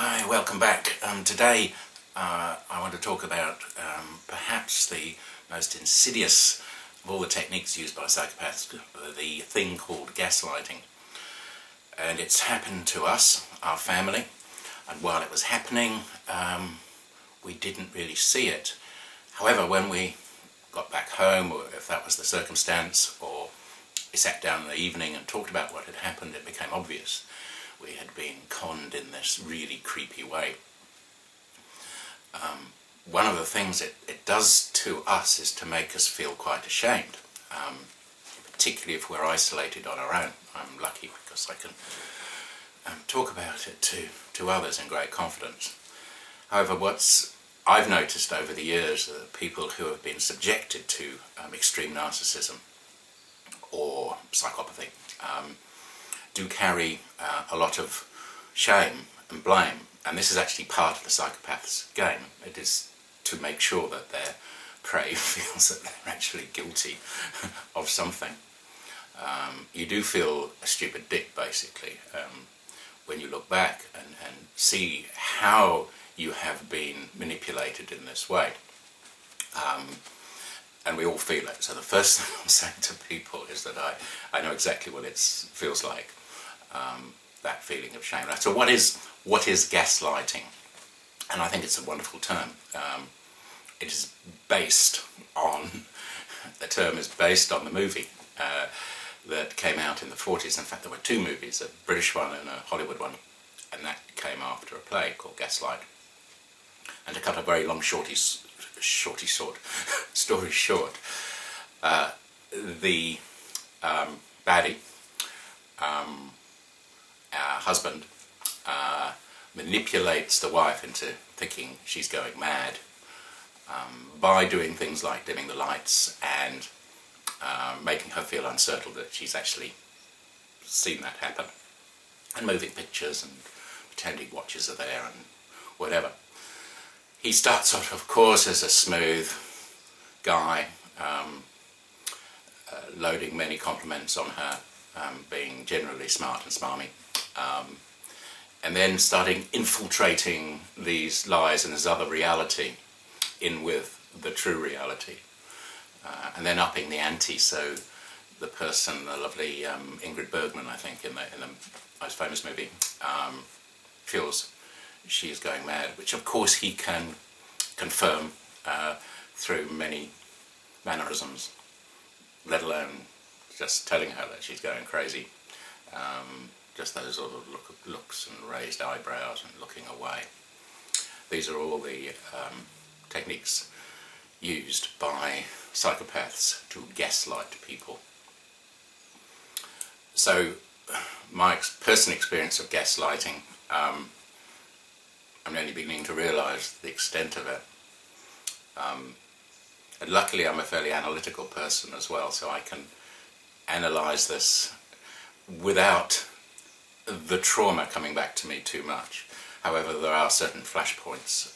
Hi, welcome back. Today I want to talk about perhaps the most insidious of all the techniques used by psychopaths, the thing called gaslighting. And it's happened to us, our family, and while it was happening we didn't really see it. However, when we got back home, or if that was the circumstance, or we sat down in the evening and talked about what had happened, it became obvious. We had been conned in this really creepy way. One of the things it does to us is to make us feel quite ashamed, particularly if we're isolated on our own. I'm lucky because I can talk about it to others in great confidence. However, what I've noticed over the years are people who have been subjected to extreme narcissism or psychopathy do carry a lot of shame and blame, and this is actually part of the psychopath's game. It is to make sure that their prey feels that they're actually guilty of something. You do feel a stupid dick, basically, when you look back and see how you have been manipulated in this way. And we all feel it. So the first thing I'm saying to people is that I know exactly what it feels like, that feeling of shame. So what is gaslighting? And I think it's a wonderful term. It is based on, the term is based on the movie that came out in the 40s. In fact, there were two movies, a British one and a Hollywood one, and that came after a play called Gaslight. And to cut a very long story short, the baddie, husband, manipulates the wife into thinking she's going mad by doing things like dimming the lights and making her feel uncertain that she's actually seen that happen, and moving pictures and pretending watches are there and whatever. He starts off, of course, as a smooth guy, loading many compliments on her, being generally smart and smarmy, and then starting infiltrating these lies and this other reality in with the true reality, and then upping the ante. So the person, the lovely Ingrid Bergman, I think, in the most famous movie, feels she is going mad, which of course he can confirm through many mannerisms, let alone just telling her that she's going crazy. Just those sort of looks and raised eyebrows and looking away. These are all the techniques used by psychopaths to gaslight people. So my personal experience of gaslighting, I'm only beginning to realise the extent of it. And luckily I'm a fairly analytical person as well, so I can analyse this without the trauma coming back to me too much. However, there are certain flashpoints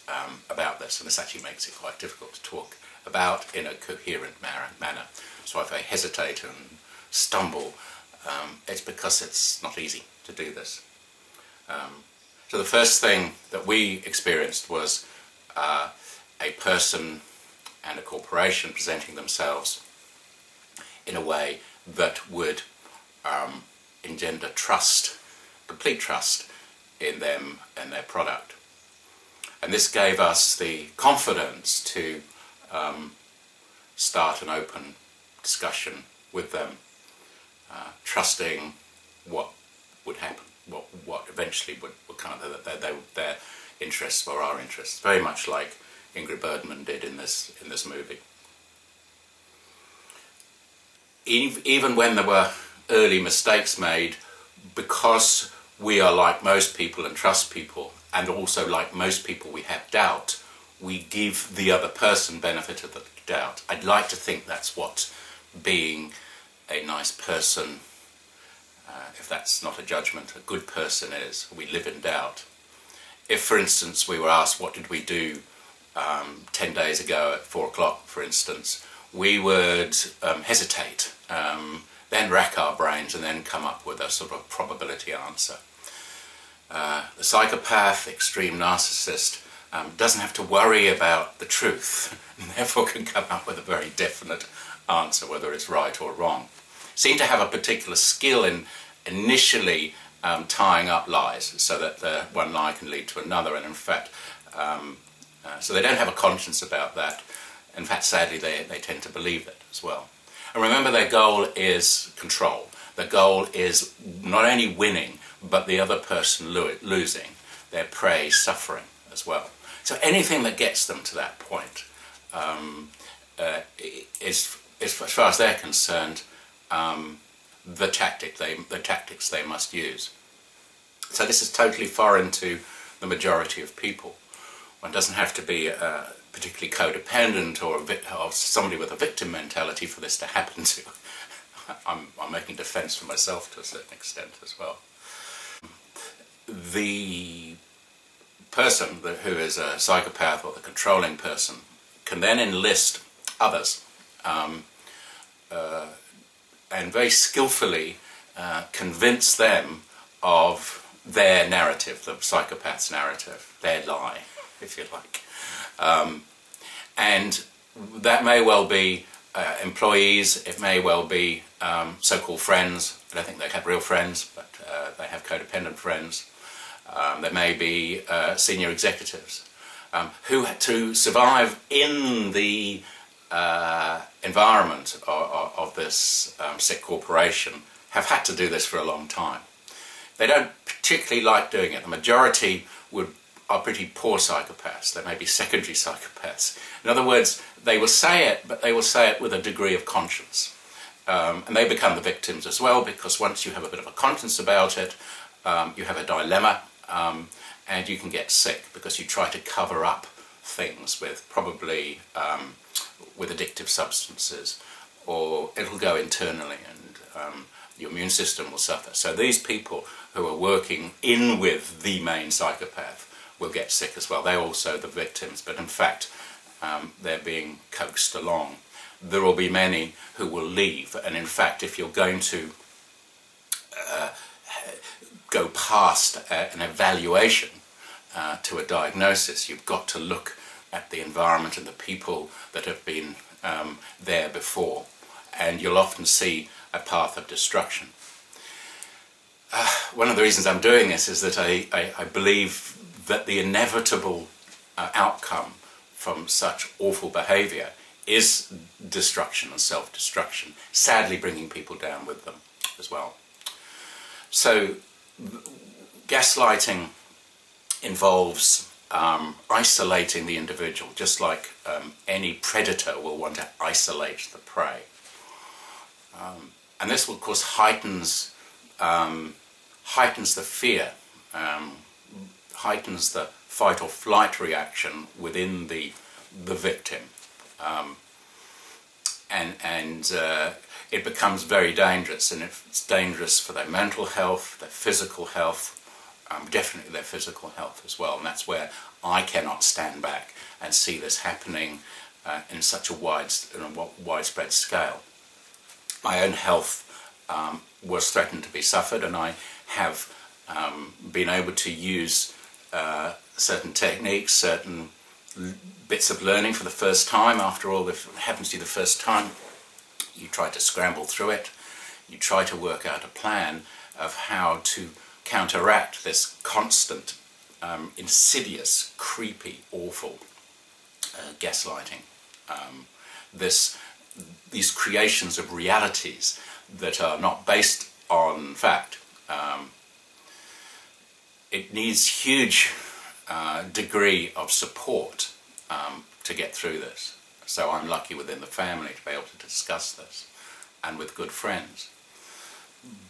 about this, and this actually makes it quite difficult to talk about in a coherent manner. So if I hesitate and stumble, it's because it's not easy to do this. So the first thing that we experienced was a person and a corporation presenting themselves in a way that would engender trust, complete trust in them and their product. And this gave us the confidence to start an open discussion with them, trusting what would happen, what eventually would kind of their interests were our interests, very much like Ingrid Bergman did in this movie. Even when there were early mistakes made, because we are like most people and trust people, and also like most people we have doubt, we give the other person benefit of the doubt. I'd like to think that's what being a nice person, if that's not a judgment, a good person is. We live in doubt. If, for instance, we were asked what did we do 10 days ago at 4 o'clock, for instance, we would hesitate, then rack our brains and then come up with a sort of probability answer. The psychopath, extreme narcissist, doesn't have to worry about the truth, and therefore can come up with a very definite answer, whether it's right or wrong. Seem to have a particular skill in initially tying up lies, so that the one lie can lead to another, and in fact, so they don't have a conscience about that. In fact, sadly, they tend to believe it as well. And remember, their goal is control. The goal is not only winning, but the other person losing, their prey suffering as well. So anything that gets them to that point is, as far as they're concerned, the tactics they must use. So this is totally foreign to the majority of people. One doesn't have to be particularly codependent or somebody with a victim mentality for this to happen to. I'm making defense for myself to a certain extent as well. The person who is a psychopath, or the controlling person, can then enlist others and very skillfully convince them of their narrative, the psychopath's narrative, their lie, if you like. And that may well be employees, it may well be so-called friends. I don't think they have real friends, but they have codependent friends. There may be senior executives who, to survive in the environment of this sick corporation, have had to do this for a long time. They don't particularly like doing it. The majority are pretty poor psychopaths. They may be secondary psychopaths. In other words, they will say it, but they will say it with a degree of conscience. And they become the victims as well, because once you have a bit of a conscience about it, you have a dilemma, and you can get sick because you try to cover up things with probably with addictive substances, or it'll go internally and your immune system will suffer. So these people who are working in with the main psychopath will get sick as well. They're also the victims, but in fact they're being coaxed along. There will be many who will leave, and in fact, if you're going to go past an evaluation to a diagnosis, you've got to look at the environment and the people that have been there before, and you'll often see a path of destruction. One of the reasons I'm doing this is that I believe that the inevitable outcome from such awful behaviour is destruction and self-destruction, sadly bringing people down with them as well. So gaslighting involves isolating the individual, just like any predator will want to isolate the prey. And this, of course, heightens the fear, heightens the fight or flight reaction within the victim. And it becomes very dangerous, and it's dangerous for their mental health, their physical health, definitely their physical health as well. And that's where I cannot stand back and see this happening in such a widespread scale. My own health was threatened to be suffered, and I have been able to use certain techniques, certain bits of learning for the first time. After all, if it happens to you the first time, you try to scramble through it, you try to work out a plan of how to counteract this constant, insidious, creepy, awful gaslighting. These creations of realities that are not based on fact. It needs huge degree of support to get through this. So I'm lucky within the family to be able to discuss this, and with good friends.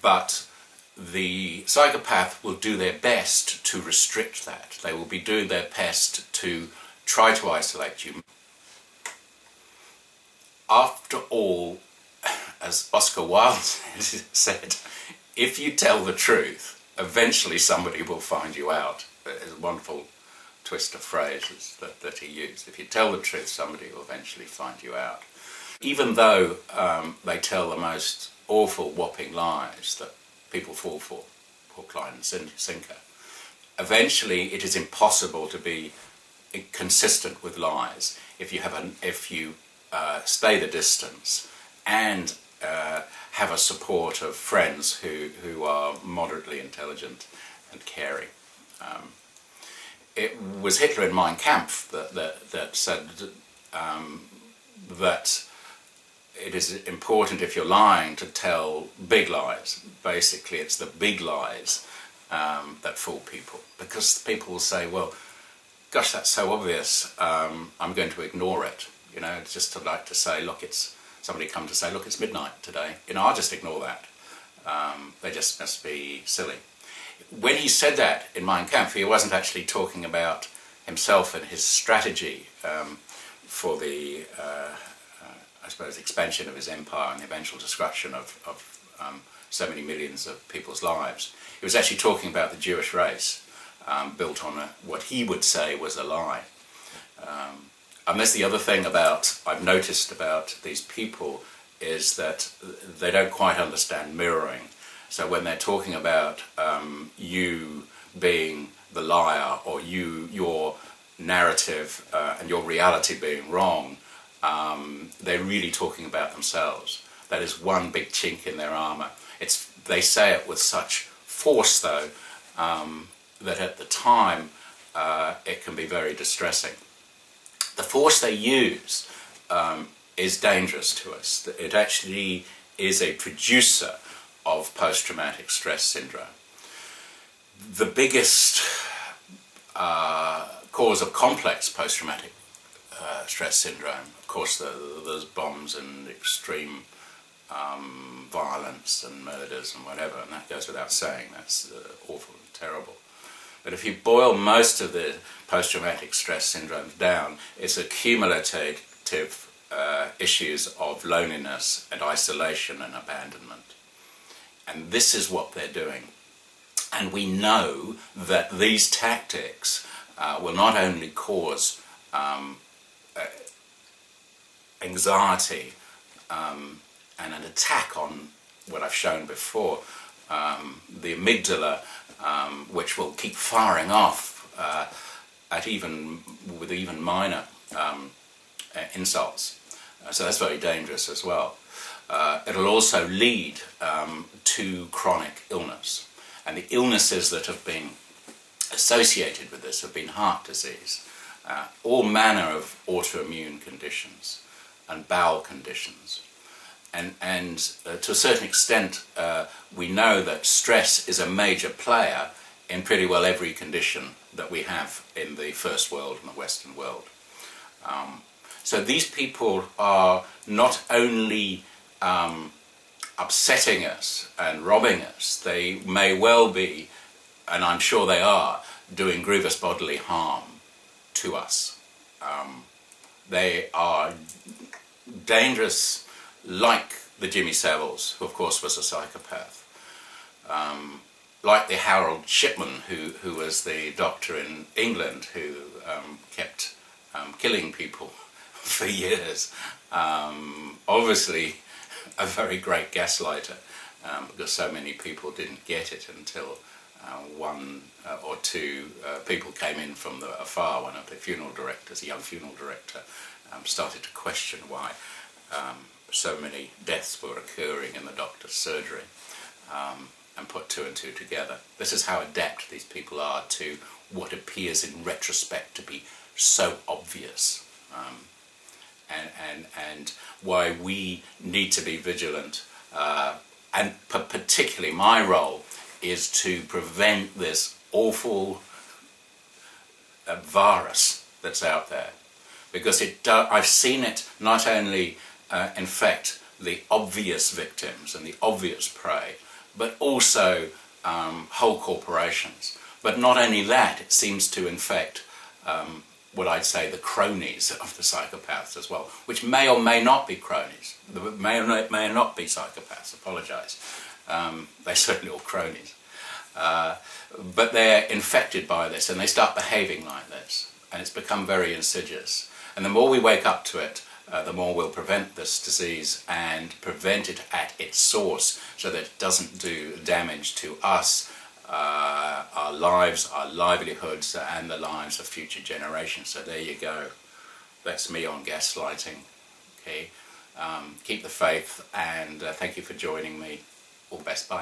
But the psychopath will do their best to restrict that. They will be doing their best to try to isolate you. After all, as Oscar Wilde said, if you tell the truth, eventually somebody will find you out. There's a wonderful twist of phrases that he used. If you tell the truth, somebody will eventually find you out. Even though they tell the most awful, whopping lies that people fall for, hook, line and sinker, eventually it is impossible to be consistent with lies if you stay the distance and have a support of friends who are moderately intelligent and caring. It was Hitler in Mein Kampf that said that it is important, if you're lying, to tell big lies. Basically, it's the big lies that fool people, because people will say, well, gosh, that's so obvious, I'm going to ignore it. You know, it's just to like to say, look, it's somebody come to say, look, it's midnight today. You know, I'll just ignore that. They just must be silly. When he said that in Mein Kampf, he wasn't actually talking about himself and his strategy for the, I suppose, expansion of his empire and the eventual destruction of so many millions of people's lives. He was actually talking about the Jewish race, built on what he would say was a lie. And that's the other thing I've noticed about these people, is that they don't quite understand mirroring. So when they're talking about you being the liar, or your narrative and your reality being wrong, they're really talking about themselves. That is one big chink in their armour. They say it with such force, though, that at the time it can be very distressing. The force they use is dangerous to us. It actually is a producer of post-traumatic stress syndrome. The biggest cause of complex post-traumatic stress syndrome, of course, there's bombs and extreme violence and murders and whatever, and that goes without saying. That's awful and terrible. But if you boil most of the post-traumatic stress syndromes down, it's accumulative issues of loneliness and isolation and abandonment. And this is what they're doing. And we know that these tactics will not only cause anxiety and an attack on what I've shown before, the amygdala, which will keep firing off with even minor insults. So that's very dangerous as well. It'll also lead to chronic illness. And the illnesses that have been associated with this have been heart disease, all manner of autoimmune conditions and bowel conditions. And to a certain extent, we know that stress is a major player in pretty well every condition that we have in the first world and the Western world. So these people are not only upsetting us and robbing us, they may well be, and I'm sure they are, doing grievous bodily harm to us. They are dangerous, like the Jimmy Saviles, who of course was a psychopath, like the Harold Shipman, who was the doctor in England who kept killing people for years. Obviously a very great gaslighter, because so many people didn't get it until one or two people came in from afar. One of the funeral directors, a young funeral director, started to question why so many deaths were occurring in the doctor's surgery, and put two and two together. This is how adept these people are to what appears in retrospect to be so obvious, and why we need to be vigilant, and particularly my role is to prevent this awful virus that's out there, because I've seen it not only infect the obvious victims and the obvious prey, but also whole corporations. But not only that, it seems to infect what I'd say the cronies of the psychopaths as well, which may or may not be cronies, may or not be psychopaths, apologise. They're certainly all cronies. But they're infected by this and they start behaving like this, and it's become very insidious. And the more we wake up to it, the more we'll prevent this disease and prevent it at its source, so that it doesn't do damage to us our lives, our livelihoods, and the lives of future generations. So there you go. That's me on gaslighting. Okay, keep the faith, and thank you for joining me. All the best. Bye.